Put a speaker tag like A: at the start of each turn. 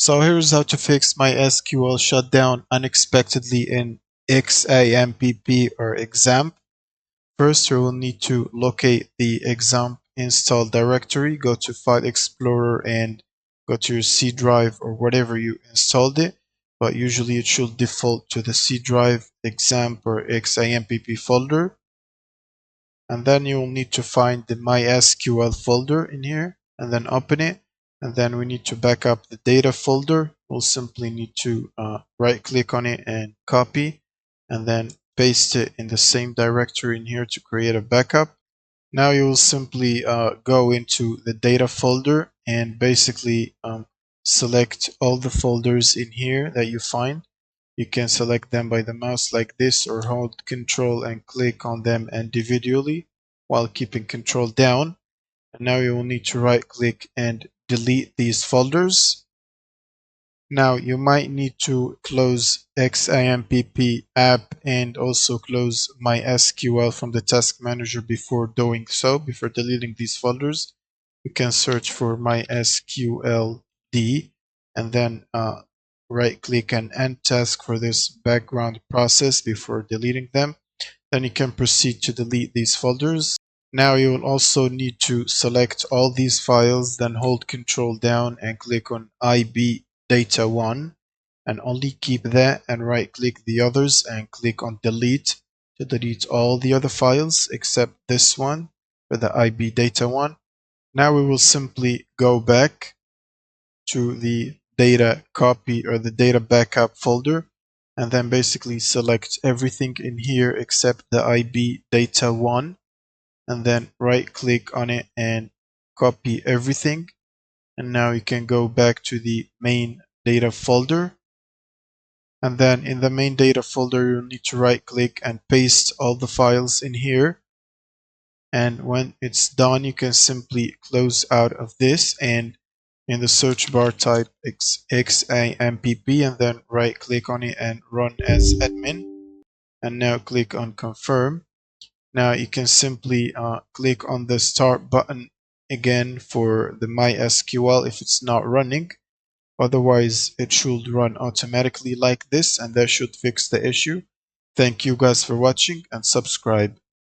A: So here's how to fix MySQL shutdown unexpectedly in XAMPP or XAMPP. First, you will need to locate the XAMPP install directory, go to File Explorer and go to your C drive or whatever you installed it, but usually it should default to the C drive, XAMPP or XAMPP folder. And then you will need to find the MySQL folder in here and then open it. And then we need to back up the data folder. We'll simply need to right click on it and copy and then paste it in the same directory in here to create a backup. Now you will simply go into the data folder and basically select all the folders in here that you find. You can select them by the mouse like this or hold Control and click on them individually while keeping Control down. And now you will need to right click and delete these folders. Now you might need to close XAMPP app and also close MySQL from the task manager before doing so, before deleting these folders. You can search for MySQL D and then right click and end task for this background process before deleting them. Then you can proceed to delete these folders. Now you will also need to select all these files, then hold Control down and click on IB Data 1 and only keep that and right click the others and click on delete to delete all the other files except this one for the IB Data 1. Now we will simply go back to the data copy or the data backup folder and then basically select everything in here except the IB Data 1 and then right click on it and copy everything. And now you can go back to the main data folder. And then in the main data folder, you'll need to right click and paste all the files in here. And when it's done, you can simply close out of this and in the search bar type XAMPP and then right click on it and run as admin. And now click on confirm. Now you can simply click on the start button again for the MySQL if it's not running. Otherwise, it should run automatically like this and that should fix the issue. Thank you guys for watching and subscribe.